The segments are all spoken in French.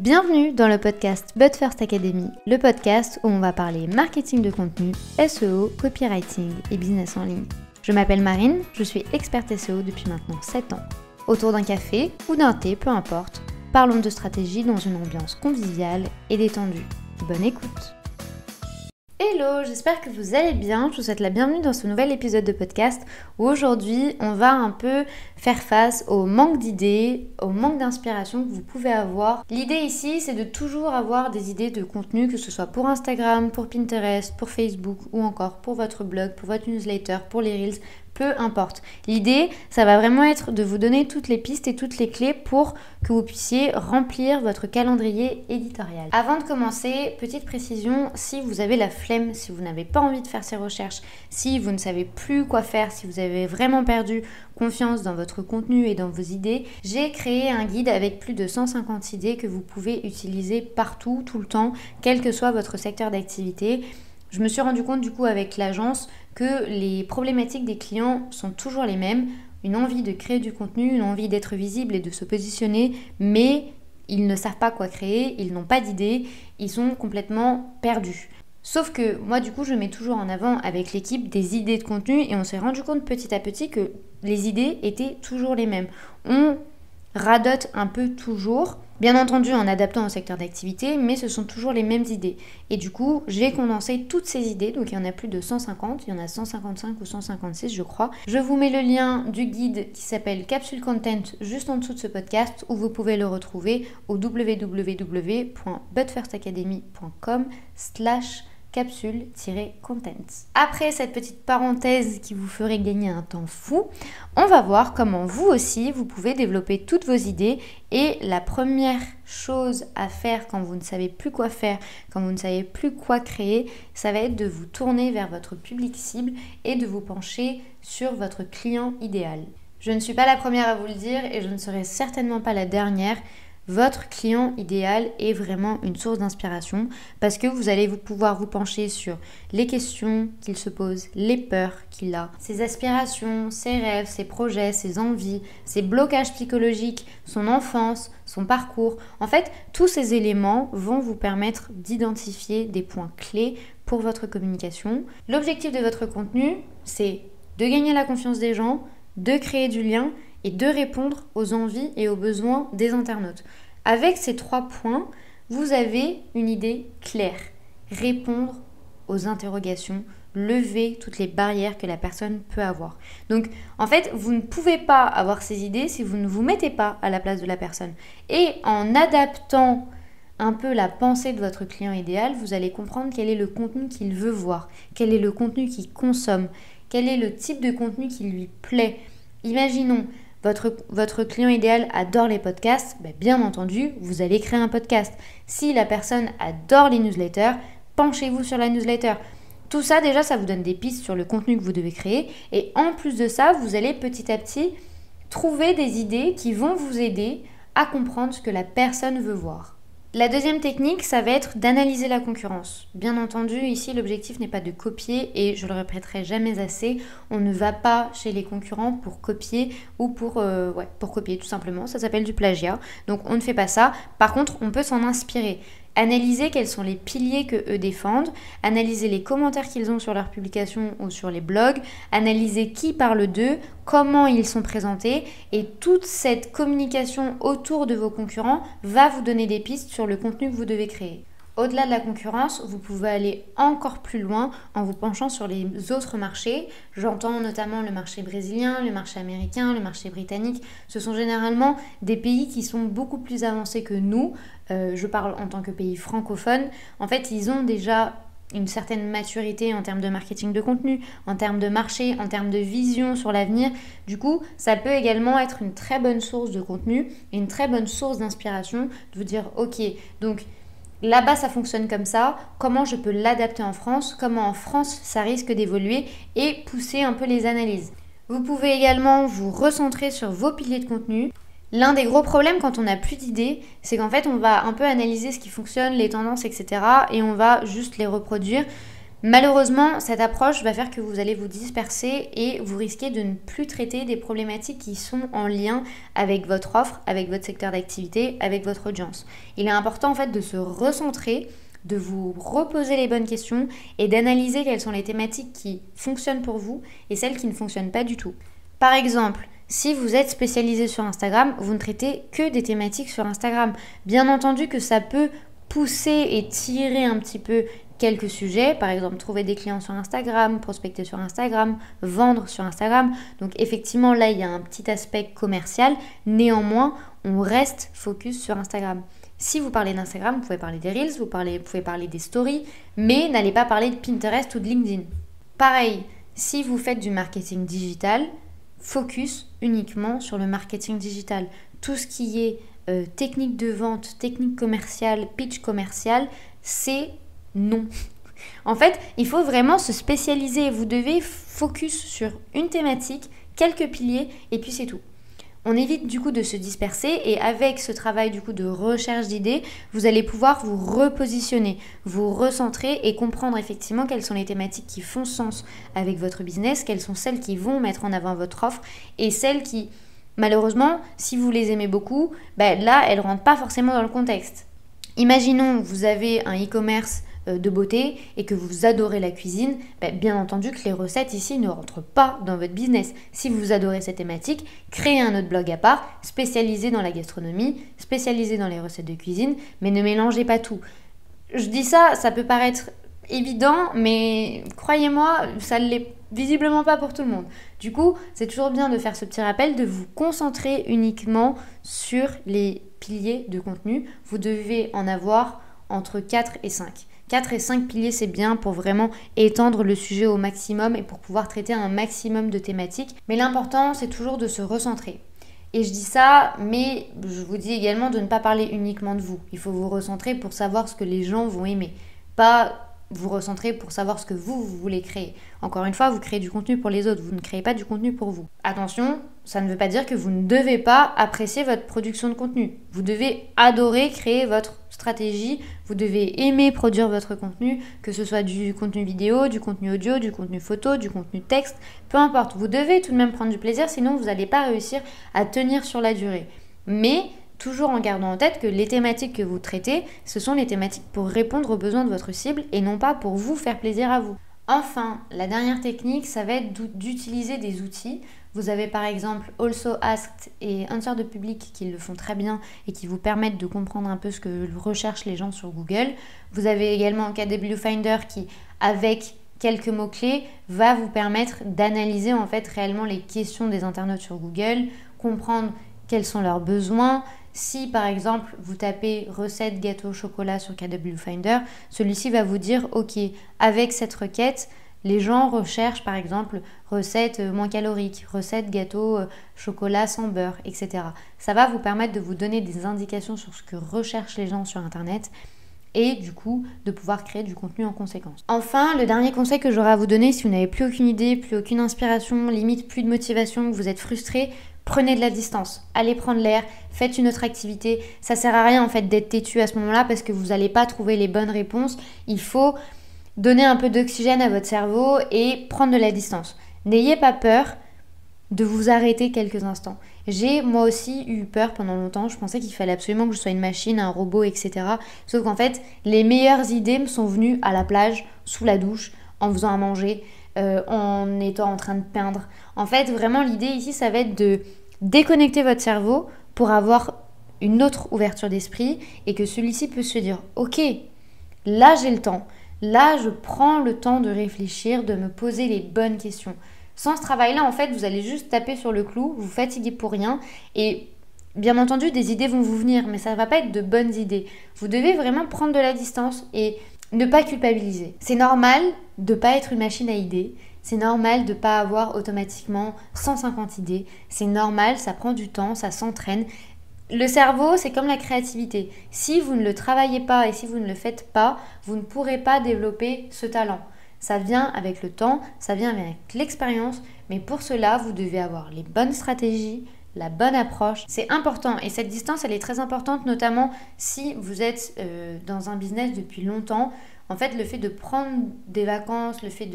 Bienvenue dans le podcast But First Academy, le podcast où on va parler marketing de contenu, SEO, copywriting et business en ligne. Je m'appelle Marine, je suis experte SEO depuis maintenant 7 ans. Autour d'un café ou d'un thé, peu importe, parlons de stratégie dans une ambiance conviviale et détendue. Bonne écoute! Hello, j'espère que vous allez bien, je vous souhaite la bienvenue dans ce nouvel épisode de podcast où aujourd'hui on va un peu faire face au manque d'idées, au manque d'inspiration que vous pouvez avoir. L'idée ici c'est de toujours avoir des idées de contenu, que ce soit pour Instagram, pour Pinterest, pour Facebook ou encore pour votre blog, pour votre newsletter, pour les Reels, peu importe. L'idée, ça va vraiment être de vous donner toutes les pistes et toutes les clés pour que vous puissiez remplir votre calendrier éditorial. Avant de commencer, petite précision, si vous avez la flemme, si vous n'avez pas envie de faire ces recherches, si vous ne savez plus quoi faire, si vous avez vraiment perdu confiance dans votre contenu et dans vos idées, j'ai créé un guide avec plus de 150 idées que vous pouvez utiliser partout, tout le temps, quel que soit votre secteur d'activité. Je me suis rendu compte du coup avec l'agence que les problématiques des clients sont toujours les mêmes. Une envie de créer du contenu, une envie d'être visible et de se positionner, mais ils ne savent pas quoi créer, ils n'ont pas d'idées, ils sont complètement perdus. Sauf que moi du coup je mets toujours en avant avec l'équipe des idées de contenu et on s'est rendu compte petit à petit que les idées étaient toujours les mêmes. On radote un peu toujours, bien entendu en adaptant au secteur d'activité, mais ce sont toujours les mêmes idées. Et du coup, j'ai condensé toutes ces idées, donc il y en a plus de 150, il y en a 155 ou 156 je crois. Je vous mets le lien du guide qui s'appelle Capsule Content juste en dessous de ce podcast, où vous pouvez le retrouver au www.butfirstacademy.com/capsule-content. Après cette petite parenthèse qui vous ferait gagner un temps fou, on va voir comment vous aussi vous pouvez développer toutes vos idées. Et la première chose à faire quand vous ne savez plus quoi faire, quand vous ne savez plus quoi créer, ça va être de vous tourner vers votre public cible et de vous pencher sur votre client idéal. Je ne suis pas la première à vous le dire et je ne serai certainement pas la dernière. Votre client idéal est vraiment une source d'inspiration parce que vous allez pouvoir vous pencher sur les questions qu'il se pose, les peurs qu'il a, ses aspirations, ses rêves, ses projets, ses envies, ses blocages psychologiques, son enfance, son parcours. En fait, tous ces éléments vont vous permettre d'identifier des points clés pour votre communication. L'objectif de votre contenu, c'est de gagner la confiance des gens, de créer du lien et de répondre aux envies et aux besoins des internautes. Avec ces 3 points, vous avez une idée claire. Répondre aux interrogations, lever toutes les barrières que la personne peut avoir. Donc, en fait, vous ne pouvez pas avoir ces idées si vous ne vous mettez pas à la place de la personne. Et en adaptant un peu la pensée de votre client idéal, vous allez comprendre quel est le contenu qu'il veut voir, quel est le contenu qu'il consomme, quel est le type de contenu qui lui plaît. Imaginons, votre client idéal adore les podcasts, bien entendu, vous allez créer un podcast. Si la personne adore les newsletters, penchez-vous sur la newsletter. Tout ça, déjà, ça vous donne des pistes sur le contenu que vous devez créer. Et en plus de ça, vous allez petit à petit trouver des idées qui vont vous aider à comprendre ce que la personne veut voir. La deuxième technique, ça va être d'analyser la concurrence. Bien entendu, ici, l'objectif n'est pas de copier et je le répéterai jamais assez, on ne va pas chez les concurrents pour copier ou pour copier tout simplement. Ça s'appelle du plagiat, donc on ne fait pas ça. Par contre, on peut s'en inspirer. Analyser quels sont les piliers que eux défendent, analyser les commentaires qu'ils ont sur leurs publications ou sur les blogs, analyser qui parle d'eux, comment ils sont présentés et toute cette communication autour de vos concurrents va vous donner des pistes sur le contenu que vous devez créer. Au-delà de la concurrence, vous pouvez aller encore plus loin en vous penchant sur les autres marchés. J'entends notamment le marché brésilien, le marché américain, le marché britannique. Ce sont généralement des pays qui sont beaucoup plus avancés que nous. Je parle en tant que pays francophone. En fait, ils ont déjà une certaine maturité en termes de marketing de contenu, en termes de marché, en termes de vision sur l'avenir. Du coup, ça peut également être une très bonne source de contenu et une très bonne source d'inspiration de vous dire « Ok, donc là-bas, ça fonctionne comme ça. Comment je peux l'adapter en France? Comment en France, ça risque d'évoluer ?» et pousser un peu les analyses. Vous pouvez également vous recentrer sur vos piliers de contenu. L'un des gros problèmes quand on n'a plus d'idées, c'est qu'en fait, on va un peu analyser ce qui fonctionne, les tendances, etc. et on va juste les reproduire. Malheureusement, cette approche va faire que vous allez vous disperser et vous risquez de ne plus traiter des problématiques qui sont en lien avec votre offre, avec votre secteur d'activité, avec votre audience. Il est important en fait de se recentrer, de vous reposer les bonnes questions et d'analyser quelles sont les thématiques qui fonctionnent pour vous et celles qui ne fonctionnent pas du tout. Par exemple, si vous êtes spécialisé sur Instagram, vous ne traitez que des thématiques sur Instagram. Bien entendu que ça peut pousser et tirer un petit peu quelques sujets, par exemple trouver des clients sur Instagram, prospecter sur Instagram, vendre sur Instagram. Donc effectivement là il y a un petit aspect commercial, néanmoins on reste focus sur Instagram. Si vous parlez d'Instagram, vous pouvez parler des Reels, vous pouvez parler des stories, mais n'allez pas parler de Pinterest ou de LinkedIn. Pareil, si vous faites du marketing digital, focus uniquement sur le marketing digital. Tout ce qui est technique de vente, technique commerciale, pitch commercial, c'est non. En fait, il faut vraiment se spécialiser. Vous devez focus sur une thématique, quelques piliers, et puis c'est tout. On évite du coup de se disperser et avec ce travail du coup de recherche d'idées, vous allez pouvoir vous repositionner, vous recentrer et comprendre effectivement quelles sont les thématiques qui font sens avec votre business, quelles sont celles qui vont mettre en avant votre offre et celles qui, malheureusement, si vous les aimez beaucoup, là, elles ne rentrent pas forcément dans le contexte. Imaginons, vous avez un e-commerce de beauté et que vous adorez la cuisine, bien entendu que les recettes ici ne rentrent pas dans votre business. Si vous adorez cette thématique, créez un autre blog à part, spécialisé dans la gastronomie, spécialisé dans les recettes de cuisine, mais ne mélangez pas tout. Je dis ça, ça peut paraître évident, mais croyez-moi, ça ne l'est visiblement pas pour tout le monde. Du coup, c'est toujours bien de faire ce petit rappel, de vous concentrer uniquement sur les piliers de contenu. Vous devez en avoir entre 4 et 5. 4 et 5 piliers, c'est bien pour vraiment étendre le sujet au maximum et pour pouvoir traiter un maximum de thématiques. Mais l'important, c'est toujours de se recentrer. Et je dis ça, mais je vous dis également de ne pas parler uniquement de vous. Il faut vous recentrer pour savoir ce que les gens vont aimer. Pas vous recentrer pour savoir ce que vous voulez créer. Encore une fois, vous créez du contenu pour les autres, vous ne créez pas du contenu pour vous. Attention, ça ne veut pas dire que vous ne devez pas apprécier votre production de contenu. Vous devez adorer créer votre stratégie, vous devez aimer produire votre contenu, que ce soit du contenu vidéo, du contenu audio, du contenu photo, du contenu texte, peu importe. Vous devez tout de même prendre du plaisir, sinon vous n'allez pas réussir à tenir sur la durée. Mais toujours en gardant en tête que les thématiques que vous traitez, ce sont les thématiques pour répondre aux besoins de votre cible et non pas pour vous faire plaisir à vous. Enfin, la dernière technique, ça va être d'utiliser des outils. Vous avez par exemple Also Asked et Answer the Public qui le font très bien et qui vous permettent de comprendre un peu ce que recherchent les gens sur Google. Vous avez également KW Finder qui, avec quelques mots-clés, va vous permettre d'analyser en fait réellement les questions des internautes sur Google, comprendre quels sont leurs besoins. Si par exemple vous tapez recette gâteau au chocolat sur KW Finder, celui-ci va vous dire ok, avec cette requête, les gens recherchent par exemple recettes moins caloriques, recettes gâteau chocolat sans beurre, etc. Ça va vous permettre de vous donner des indications sur ce que recherchent les gens sur Internet et du coup de pouvoir créer du contenu en conséquence. Enfin, le dernier conseil que j'aurais à vous donner, si vous n'avez plus aucune idée, plus aucune inspiration, limite plus de motivation, que vous êtes frustré, prenez de la distance, allez prendre l'air, faites une autre activité. Ça sert à rien en fait d'être têtu à ce moment-là parce que vous n'allez pas trouver les bonnes réponses. Il faut donner un peu d'oxygène à votre cerveau et prendre de la distance. N'ayez pas peur de vous arrêter quelques instants. J'ai moi aussi eu peur pendant longtemps, je pensais qu'il fallait absolument que je sois une machine, un robot, etc. Sauf qu'en fait, les meilleures idées me sont venues à la plage, sous la douche, en faisant à manger, en étant en train de peindre. En fait, vraiment l'idée ici, ça va être de déconnecter votre cerveau pour avoir une autre ouverture d'esprit et que celui-ci peut se dire « Ok, là j'ai le temps, là je prends le temps de réfléchir, de me poser les bonnes questions ». Sans ce travail-là, en fait, vous allez juste taper sur le clou, vous fatiguez pour rien et bien entendu, des idées vont vous venir, mais ça ne va pas être de bonnes idées. Vous devez vraiment prendre de la distance et ne pas culpabiliser. C'est normal de ne pas être une machine à idées. C'est normal de ne pas avoir automatiquement 150 idées. C'est normal, ça prend du temps, ça s'entraîne. Le cerveau, c'est comme la créativité. Si vous ne le travaillez pas et si vous ne le faites pas, vous ne pourrez pas développer ce talent. Ça vient avec le temps, ça vient avec l'expérience, mais pour cela, vous devez avoir les bonnes stratégies, la bonne approche. C'est important et cette distance, elle est très importante, notamment si vous êtes dans un business depuis longtemps. En fait, le fait de prendre des vacances, le fait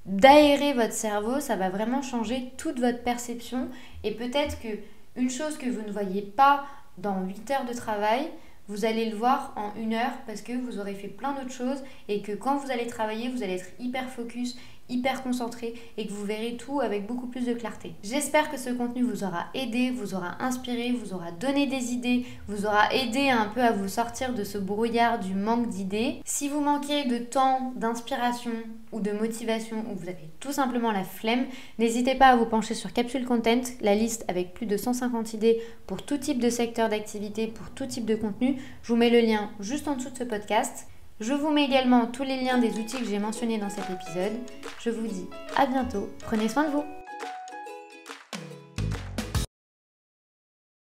d'aérer votre cerveau, ça va vraiment changer toute votre perception. Et peut-être qu'une chose que vous ne voyez pas dans 8 heures de travail, vous allez le voir en 1 heure parce que vous aurez fait plein d'autres choses et que quand vous allez travailler, vous allez être hyper focus, hyper concentré et que vous verrez tout avec beaucoup plus de clarté. J'espère que ce contenu vous aura aidé, vous aura inspiré, vous aura donné des idées, vous aura aidé un peu à vous sortir de ce brouillard du manque d'idées. Si vous manquez de temps, d'inspiration ou de motivation ou vous avez tout simplement la flemme, n'hésitez pas à vous pencher sur Capsule Content, la liste avec plus de 150 idées pour tout type de secteur d'activité, pour tout type de contenu. Je vous mets le lien juste en dessous de ce podcast. Je vous mets également tous les liens des outils que j'ai mentionnés dans cet épisode. Je vous dis à bientôt, prenez soin de vous.